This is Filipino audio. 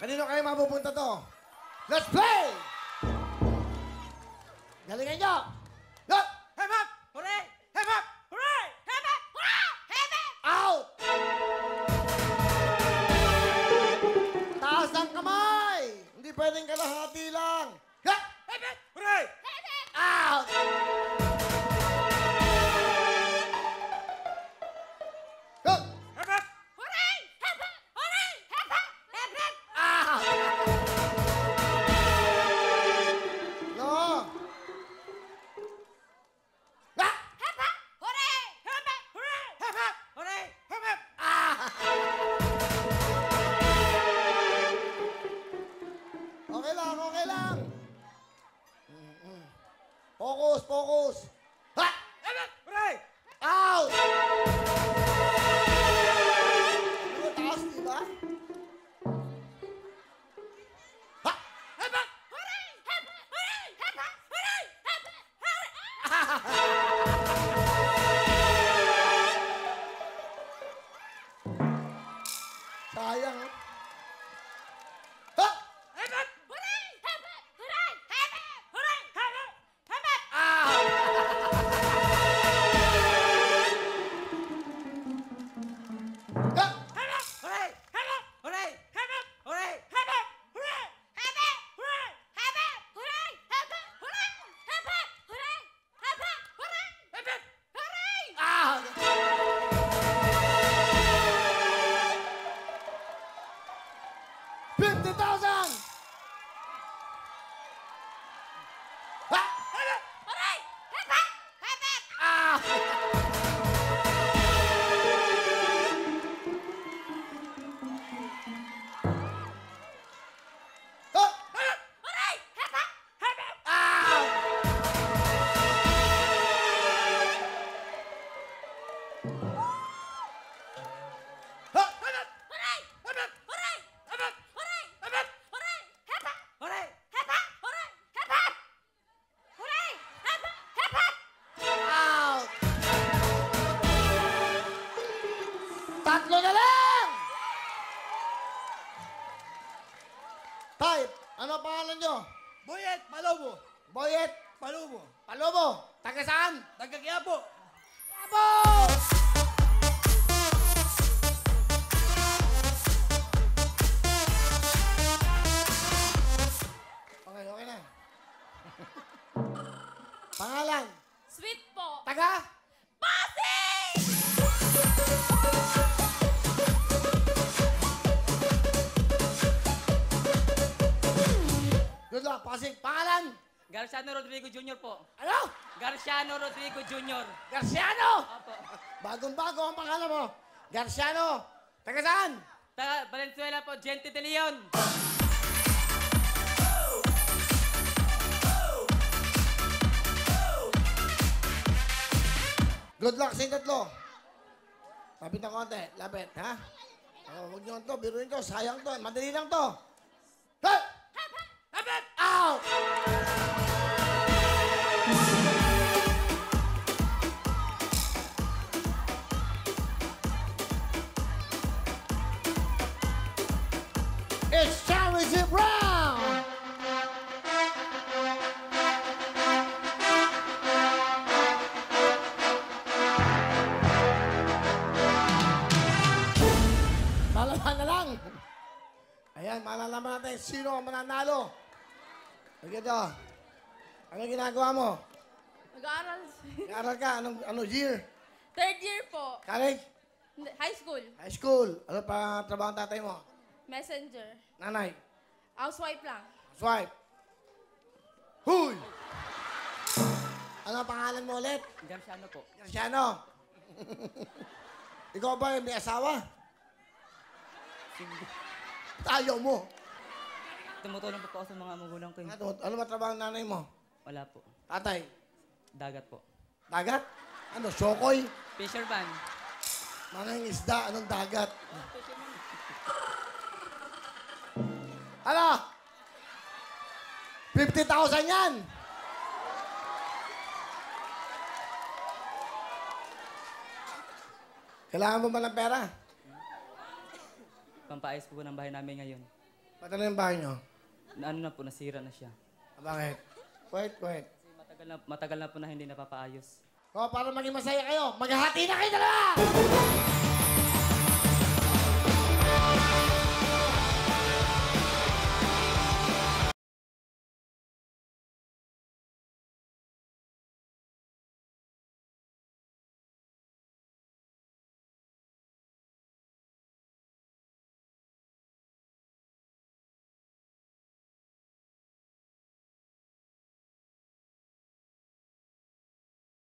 Kanino kayo mapupunta to? Let's play! Galingan nyo! Look! Hep hep! Hooray! Hep hep! Hooray! Hep hep! Hooray! Hep hep! Out! Taas ng kamay! Hindi pwedeng kalahati lang. Hep! Hep hep! Hooray! Hep, hep! Out! Look! Hep hep! Hooray! Hep, hep! Hooray! Hep, hep! Hep, hep! Out! No! Ah! Hep, hep! Hooray! Hep hep! Hooray! Hep hep! Hooray! Hep hep! Ah! Okay lang, okay lang. Focus, focus. Ha! Hep hep! Hooray! Out! Ano, taas, diba? Ha! Hep hep! Hooray! Hep, hep! Hooray! Hep, hep! Hooray! Hep, hep! Hooray! Sayang, eh. Ha! Hep hep! Hooray! Hep, hep! Hooray! Hep, hep! Hooray! Hep hep! Hep hep! Out! Ha! Hep hep! Hooray! Hep hep! Hooray! Hep hep! Hooray! Hep hep! Hooray! Hep, hep! Hooray! Hep, hep! Hooray! Hep, hep! Hooray! Hep, hep! Hooray! Hep, hep! Hooray! Hep hep! Hooray! Out! 50,000! Ha! Hooray! Hep, hep! Hep, hep! Ah! Ah! Hooray! Hep, hep! Hep hep! Ah! Ha! Hooray! Hep hep! Hooray! Hep hep! Hooray! Hep hep! Hooray! Hep, hep! Hooray! Hep, hep! Hooray! Hep, hep! Hooray! Hep, hep! Hep, hep! Out! Tatlo na lang! Tay, ano pangalan nyo? Boyet! Palobo! Boyet Palobo! Palobo. Taga saan? Tagagyapo! Bravo! Okay, okay na. Pangalan? Sweet po. Taga? Pasig! Good luck, Pasig. Pangalan? Garciano Rodrigo Jr. po. Ano? Garciano Rodrigo Jr. Garciano! Opo. Bagong-bago ang pangalan mo. Garciano. Taga saan? Taga Valenzuela po, Gente de Leon. Good luck sa inyong tatlo. Lapit na konti. Lapit, ha? Huwag nyo to. Biruin to. Sayang to. Madali lang to. Hey! Hep hep! Out! It's championship round! Malaman na lang. Ayan, malalaman natin sino ang mananalo. Sige ito. Ano ginagawa mo? Nag-aaral. Nag-aaral ka? Ano year? Third year po. College? High school. High school? Ano pa trabaho ang tatay mo? Messenger. Nanay? Housewife lang. Swipe? Huy! Ano ang pangalan mo ulit? Garciano po. Garciano? Ikaw ba may asawa? Tayo mo. Tumutulong po ako sa mga magulang ko. Ano ba trabaho ng nanay mo? Wala po. Tatay? Dagat po. Dagat? Ano, Shokoy? Fisherman. Manang isda, anong dagat? Ano? 50,000 yan! Kailangan mo ba ng pera? Pampaayos po ng bahay namin ngayon. Ba't ano yung bahay nyo? Ano na po, nasira na siya. Bakit? Wait. Kasi matagal na po na hindi napapaayos. O, para maging masaya kayo, maghahati na kayo dalawa!